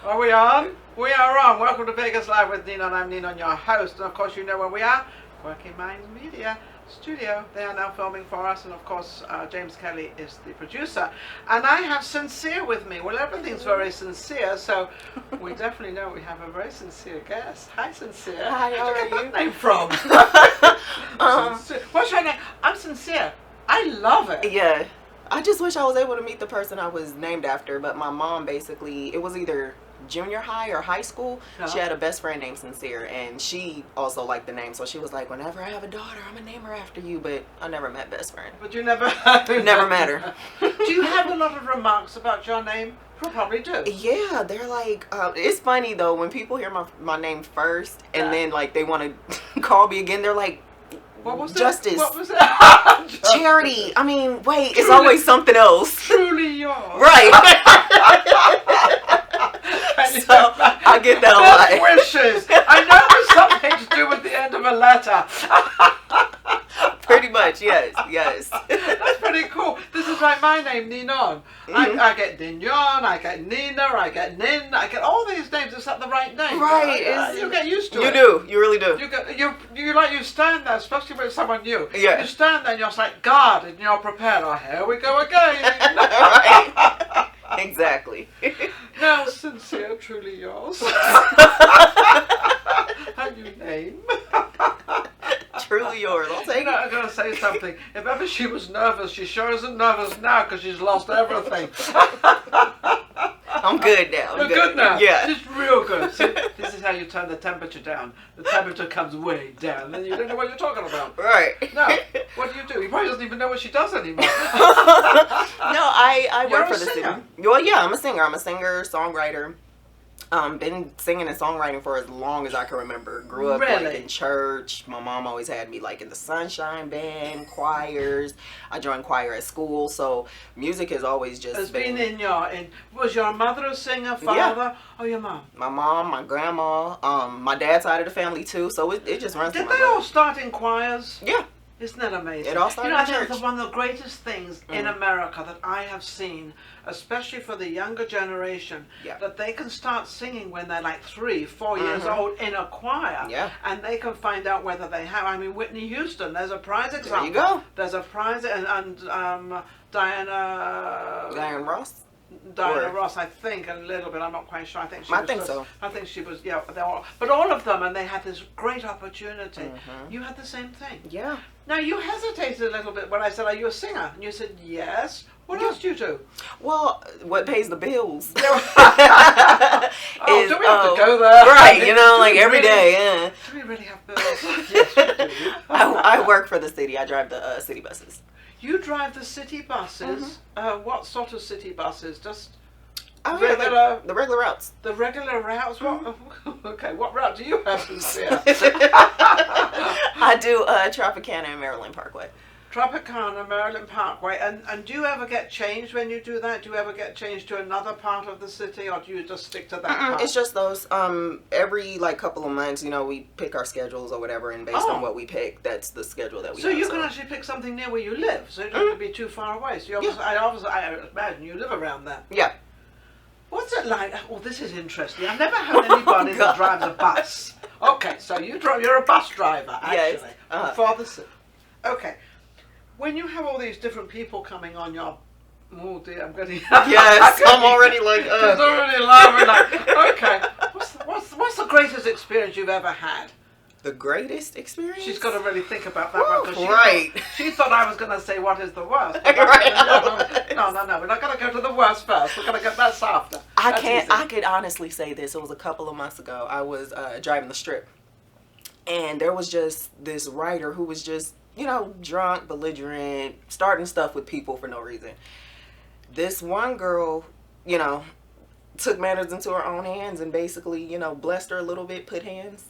Are we on? We are on. Welcome to Vegas Live with Ninon. I'm Ninon, your host. And of course, you know where we are. Working Minds Media Studio. They are now filming for us. And of course, James Kelly is the producer. And I have Sincere with me. Well, everything's very sincere. So we definitely know we have a very sincere guest. Hi, Sincere. Hi, how Where'd you are get you? that name from? Sincere. What's your name? I'm Sincere. I love it. Yeah. I just wish I was able to meet the person I was named after, but my mom basically, it was either junior high or high school. She had a best friend named Sincere, and she also liked the name, so she was like, whenever I have a daughter, I'm gonna name her after you, but I never met best friend. But you never Never met her. Do you have a lot of remarks about your name? You probably do. Yeah, they're like, it's funny though, when people hear my name first, and then like they want to call me again, they're like, what was Justice. What was that? Charity. I mean, wait, it's always something else. Truly yours. Right. So I get that a lot. Wishes. I know there's something to do with the end of a letter. Pretty much, yes. That's pretty cool. This is like my name, Ninon. I get Ninon, I get Nina, I get Nin, I get all these names. Is that the right name? Right. You get used to it. You do. You really do. You stand there, especially with someone new. Yeah. You stand there and you're just like, God, and you're prepared. Oh, here we go again. Right. Exactly. Now, Sincere, truly yours. How you name? Truly yours. I'll take it. I'm going to say something. If ever she was nervous, she sure isn't nervous now because she's lost everything. I'm good now. You're good now. Yeah. Just real good. See, this is how you turn the temperature down. The temperature comes way down. Then you don't know what you're talking about. Right. No. What do? He probably doesn't even know what she does anymore. No, I You're work a for the singer. city. Well, yeah, I'm a singer. I'm a singer, songwriter. Been singing and songwriting for as long as I can remember. Grew up like Really? in church. My mom always had me like in the sunshine band, choirs. I joined choir at school, so music has always just It's been was your mother a singer, father? Yeah. Oh, your mom. My mom, my grandma, my dad's side of the family too. So it just runs Did through my they all blood. start in choirs? Yeah. Isn't that amazing? It all started I in think church. that's one of the greatest things in America that I have seen, especially for the younger generation, Yeah. that they can start singing when they're like 3, 4 years old in a choir, Yeah. and they can find out whether they have. I mean, Whitney Houston, there's a prize example. There you go. There's a prize, and Diane Ross. Diana Or- Ross, I think, a little bit. I'm not quite sure. I think she I was. think so. I think she was. Yeah, but all of them, and they had this great opportunity. You had the same thing. Yeah. Now you hesitated a little bit when I said, "Are you a singer?" And you said, "Yes." What else do you do? Well, what pays the bills? Do we have to go there? Right, you know, Do like we every really- day. Yeah. Do we really have bills? Yes, we do. I work for the city. I drive the city buses. You drive the city buses. What sort of city buses? Just Oh, yeah, regular. the regular routes. The regular routes? What? Okay, what route do you have to see? I do Tropicana and Maryland Parkway. Tropicana, Maryland Parkway, and do you ever get changed when you do that? Do you ever get changed to another part of the city, or do you just stick to that part? It's just those. Every like couple of months, you know, we pick our schedules or whatever, and based on what we pick, that's the schedule that we So have. you can actually pick something near where you live, so it doesn't be too far away. So you I imagine you live around there. Yeah. What's it like? Oh, this is interesting. I've never had anybody that drives a bus. Okay, so you're a bus driver, actually. Yes. For the city. Okay. When you have all these different people coming on your... Oh dear, I'm getting... Yes, I'm already like... It's already laughing like, okay. What's the greatest experience you've ever had? The greatest experience? She's got to really think about that one. 'Cause she thought I was going to say what is the worst. Right. No, we're not going to go to the worst first. We're going to get that after. I could honestly say this. It was a couple of months ago. I was driving the strip. And there was just this writer who was just, you know, drunk, belligerent, starting stuff with people for no reason. This one girl, you know, took matters into her own hands and basically, you know, blessed her a little bit, put hands,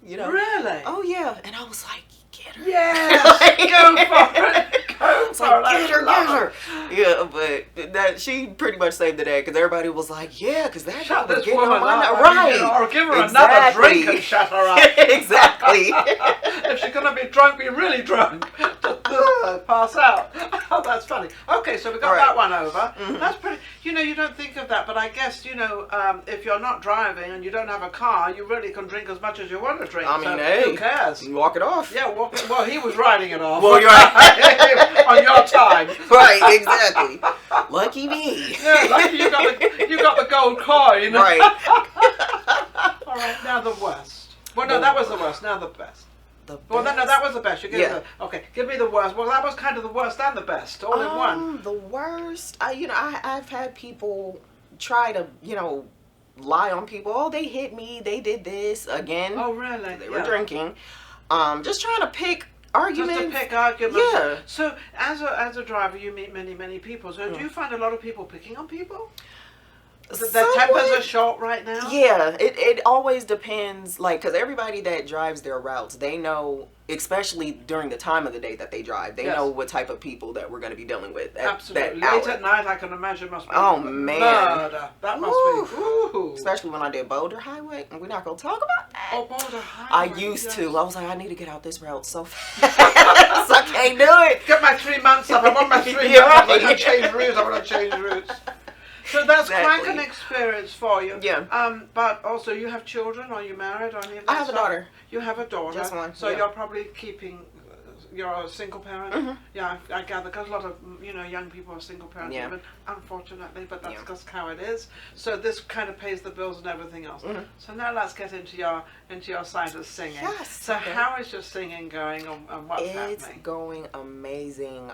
you know. Really? Oh, yeah. And I was like, get her. Yes! Go for it! Go for it! Get her. Yeah, but that she pretty much saved the day because everybody was like, yeah, because that Shut was this getting woman on my up. right. Or give her another drink and shut her up. Exactly. If she's going to be drunk, be really drunk. Pass out. Oh, that's funny. Okay, so we got that one over. That's pretty. You know, you don't think of that, but I guess if you're not driving and you don't have a car, you really can drink as much as you want to drink. I mean, so hey, who cares? Walk it off. Yeah, well, he was riding it off. Well, you're right. On your time. Right, exactly. Lucky me. Yeah, lucky you got the gold coin. Right. All right, now the worst. Well, no, that was the worst. Now the best. Well, no, that was the best. Okay, give me the worst. Well, that was kind of the worst and the best, all in one. The worst. I've had people try to, lie on people. Oh, they hit me. They did this again. Oh, really? They were drinking. Just trying to pick arguments. Just to pick arguments. Yeah. So, as a driver, you meet many people. So, do you find a lot of people picking on people? Their tempers are short right now? Yeah, it always depends, because everybody that drives their routes, they know, especially during the time of the day that they drive, they know what type of people that we're going to be dealing with at Absolutely. that hour. Late at night, I can imagine must be man. murder. That must be. Ooh. Especially when I did Boulder Highway, and we're not going to talk about that. Oh, Boulder Highway. I used to. I was like, I need to get out this route so fast. I can't do it. Get my 3 months up. I want my 3 months. I want to change routes. So that's quite an experience for you. Yeah. But also, you have children? Are you married? Or any of that I have a daughter. You have a daughter. Just one. So you're probably keeping. You're a single parent. Yeah, I gather because a lot of young people are single parents, even, unfortunately. But that's just how it is. So this kind of pays the bills and everything else. So now let's get into your side of singing. Yes. So how is your singing going, and what's happening? It's going amazing.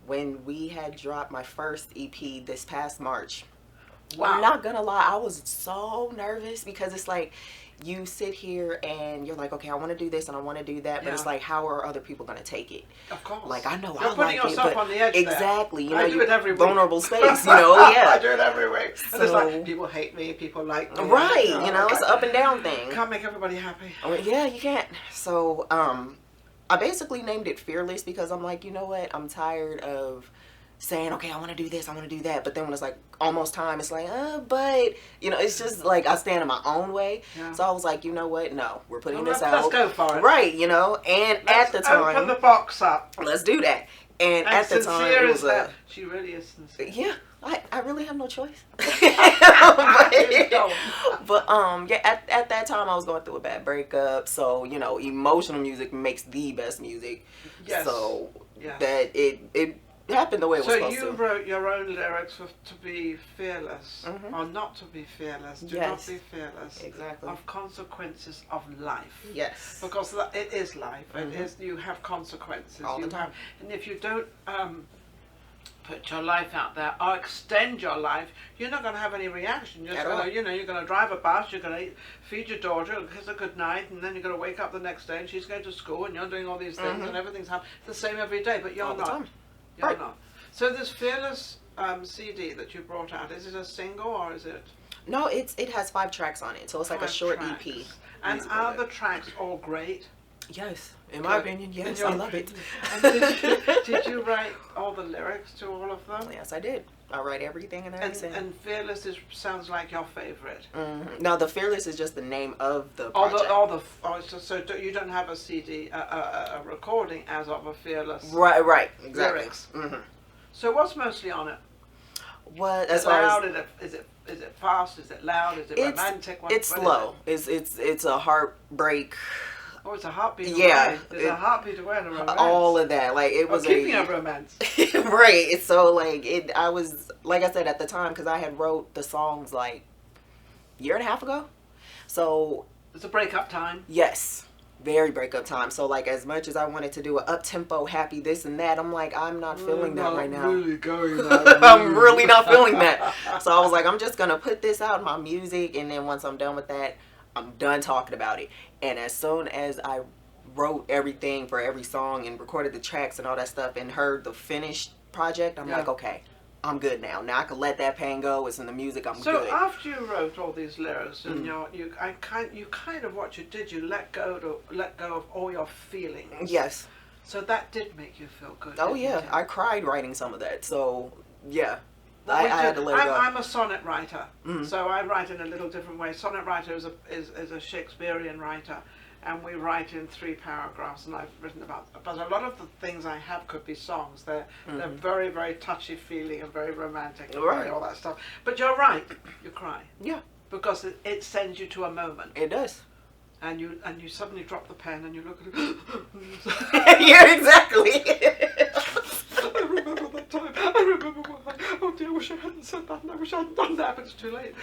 When we had dropped my first EP this past March, I'm not gonna lie, I was so nervous because it's like you sit here and you're like, okay, I want to do this and I want to do that, but it's like, how are other people gonna take it? Of course. Like, I know you're putting yourself on the edge. Exactly. I do it every week. Vulnerable space. I do it every week. So, and it's like people hate me, people like me. Right. It's an up and down thing. Can't make everybody happy. Yeah, you can't. So I basically named it Fearless because I'm like, you know what? I'm tired of saying, okay, I want to do this, I want to do that, but then when it's like almost time, it's like, but it's just like I stand in my own way. So I was like, you know what? No, we're putting this out. Let's go for it. Right, and at the time, open the box up. Let's do that. And at the time, it was she really is sincere. Yeah, I really have no choice. but at that time, I was going through a bad breakup, so emotional music makes the best music. Yes. So that it happened the way it was supposed to. So you wrote your own lyrics to be fearless, or not to be fearless. Do not be fearless. Exactly. Of consequences of life. Yes. Because it is life. It is. You have consequences. All the time. And if you don't put your life out there or extend your life, you're not going to have any reaction. You're going to drive a bus. You're going to feed your daughter, kiss her good night, and then you're going to wake up the next day and she's going to school and you're doing all these things and everything's happening. It's the same every day, but you're all not. The time. You're not. So this Fearless CD that you brought out, is it a single or is it? No, it has 5 tracks on it, so it's like a short EP. And are the tracks all great? Yes, in my opinion, yes, I love it. And did you write all the lyrics to all of them? Yes, I did. I write everything in there. And Fearless sounds like your favorite. No, the Fearless is just the name of the project. So you don't have a CD, a recording as of a Fearless. Right, exactly. Lyrics. So what's mostly on it? What as loud? Is it fast? Is it loud? Is it romantic? It's slow. It's a heartbreak. Oh, it's a heartbeat. Yeah, there's a heartbeat away in a romance. All of that, like it was keeping a romance. Right. So I was like I said at the time because I had wrote the songs like a year and a half ago. So it's a breakup time. Yes. Very breakup time. So as much as I wanted to do an up-tempo, happy this and that, I'm like, I'm not feeling that right now. Really going that I'm really not feeling that. So I was like, I'm just going to put this out in my music, and then once I'm done with that, I'm done talking about it. And as soon as I wrote everything for every song and recorded the tracks and all that stuff and heard the finished project, I'm like, okay, I'm good now. Now I can let that pain go. It's in the music. I'm good. So after you wrote all these lyrics, and you kind of what you did, you let go of all your feelings. Yes. So that did make you feel good. Oh yeah, it? I cried writing some of that. So yeah. I had to let it go. I'm a sonnet writer, so I write in a little different way. Sonnet writer is a Shakespearean writer, and we write in 3 paragraphs, and I've written about, but a lot of the things I have could be songs. They're very, very touchy feeling and very romantic and Right. all that stuff. But you're right, you cry. Yeah. Because it sends you to a moment. It does. And you suddenly drop the pen and you look at it. Yeah, exactly. I remember that time. I remember what oh dear, I wish I hadn't said that and I wish I hadn't done that, but it's too late.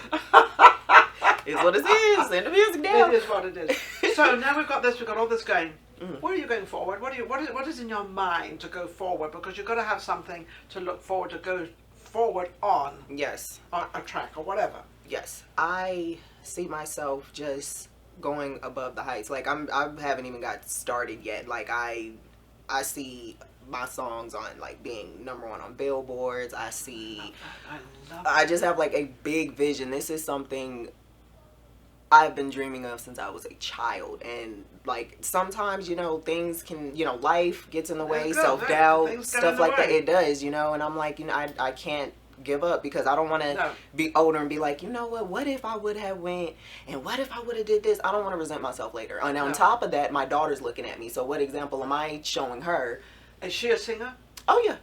It's what it is. Send the music down. It is what it is. So now we've got all this going. Where are you going forward? What is in your mind to go forward? Because you've got to have something to look forward to go forward on. Yes. On a track or whatever. Yes. I see myself just going above the heights. Like I haven't even got started yet. Like I see my songs on like being #1 on billboards. I just have like a big vision. This is something I've been dreaming of since I was a child, and like sometimes things can life gets in the way, self-doubt, stuff like that. It does, and I'm like I can't give up because I don't want to be older and be like, what if I would have went and what if I would have did this. I don't want to resent myself later. And on top of that, my daughter's looking at me, so what example am I showing her? Is she a singer? Oh yeah.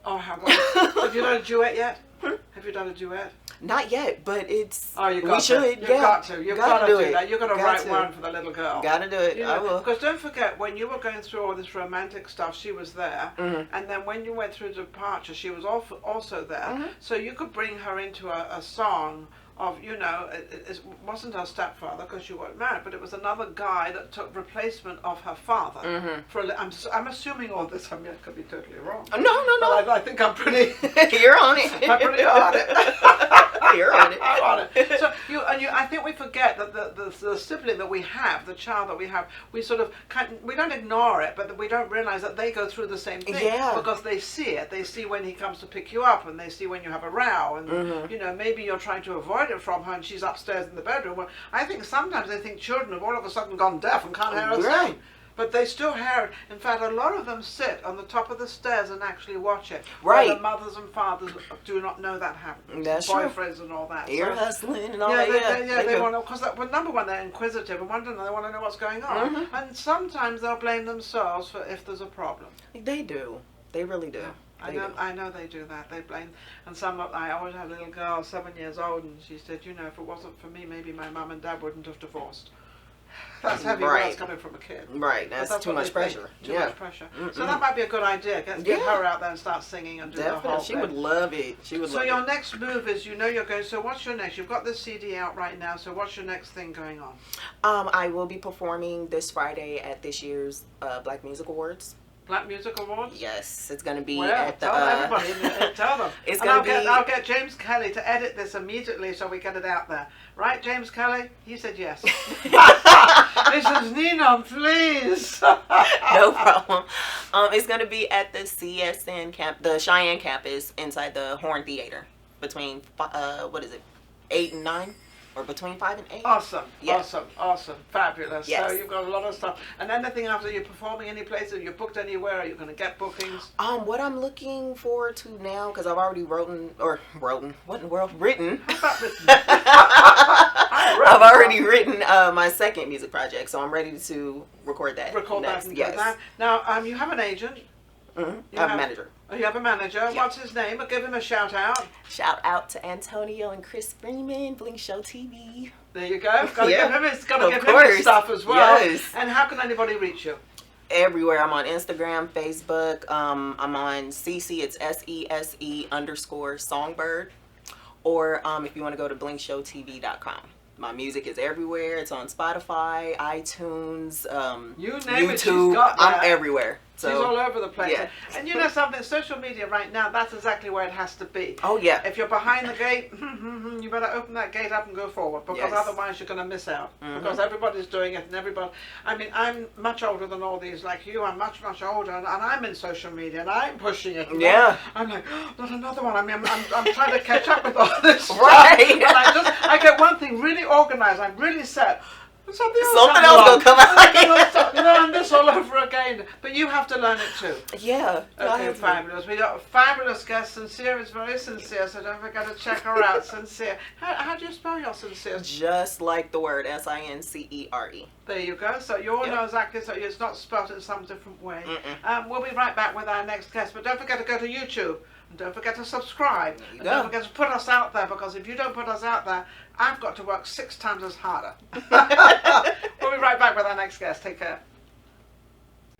Oh, how wonderful. Have you done a duet yet? Have you done a duet? Not yet, but it's. Oh, you got we should. You've got to. You've got to do that. You've got to write one for the little girl. Got to do it. I will. Because don't forget, when you were going through all this romantic stuff, she was there. And then when you went through departure, she was also there. So you could bring her into a song of, it wasn't her stepfather because you weren't married, but it was another guy that took replacement of her father. I'm assuming all this. I mean, I could be totally wrong. No. But I think I'm pretty. You're on it. I'm pretty on it. You're on it. I'm on it. So I think we forget that the sibling that we have, the child that we have, we sort of we don't ignore it, but we don't realize that they go through the same thing. Yeah. Because they see it. They see when he comes to pick you up, and they see when you have a row, and maybe you're trying to avoid it from her, and she's upstairs in the bedroom. Well, I think sometimes they think children have all of a sudden gone deaf and can't hear a sound. But they still hear it. In fact, a lot of them sit on the top of the stairs and actually watch it. Right. Where the mothers and fathers do not know that happens. That's boyfriends and all that. Ear hustling and all that. They want to, because number one, they're inquisitive, and they want to know what's going on. And sometimes they'll blame themselves for if there's a problem. They do. They really do. Yeah. I know they do that. They blame, and I always had a little girl, 7 years old, and she said, if it wasn't for me, maybe my mum and dad wouldn't have divorced. That's heavy words coming from a kid. Right, that's too much pressure. Too much pressure. So that might be a good idea. Get her out there and start singing and do the whole thing. She would love it. So your next move is, you're going, so what's your next? You've got this CD out right now, so what's your next thing going on? I will be performing this Friday at this year's Black Music Awards. Black Music Awards? Yes, it's going to be at the... Tell everybody, tell them. It's going to be... I'll get James Kelly to edit this immediately so we get it out there. Right, James Kelly? He said yes. This is Ninon, please. No problem. It's going to be at the CSN the Cheyenne campus inside the Horn Theater between, 8 and 9? Or between 5 and 8. Awesome, yeah. awesome, fabulous. Yes. So you've got a lot of stuff. And anything after, you're performing any place? Are you booked anywhere? Are you going to get bookings? What I'm looking forward to now, because I've already written. I've already written my second music project, so I'm ready to record that. That and get that. Now, you have an agent. I have a manager. Oh, you have a manager. Yep. What's his name? I'll give him a shout out. Shout out to Antonio and Chris Freeman, Blink Show TV. There you go. Got to give him his stuff as well. Yes. And how can anybody reach you? Everywhere. I'm on Instagram, Facebook. I'm on CC. It's SESE_Songbird. Or if you want to go to blinkshowtv.com. My music is everywhere. It's on Spotify, iTunes, you name YouTube. It, she's got that. I'm everywhere. So, she's all over the place. Yeah. And something, social media right now, that's exactly where it has to be. Oh, yeah. If you're behind the gate, you better open that gate up and go forward, because otherwise you're going to miss out. Because everybody's doing it, and I'm much older than all these like you. I'm much, much older, and I'm in social media, and I'm pushing it. Yeah. I'm like, not another one. I mean, I'm trying to catch up with all this stuff. Right. And I get one thing really organized. I'm really set. Something else gonna come out. Learn this all over again. But you have to learn it too. Yeah. Okay, fabulous. We got a fabulous guest. Sincere is very sincere, so don't forget to check her out. Sincere. How do you spell your sincere? Just like the word SINCERE. There you go. So you all know exactly. So it's not spelled in some different way. We'll be right back with our next guest. But don't forget to go to YouTube. And don't forget to subscribe. And don't forget to put us out there, because if you don't put us out there, I've got to work 6 times as harder. We'll be right back with our next guest. Take care.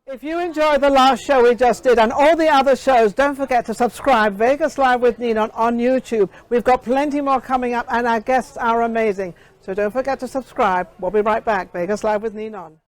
If you enjoyed the last show we just did and all the other shows, don't forget to subscribe. Vegas Live with Ninon on YouTube. We've got plenty more coming up and our guests are amazing. So don't forget to subscribe. We'll be right back. Vegas Live with Ninon.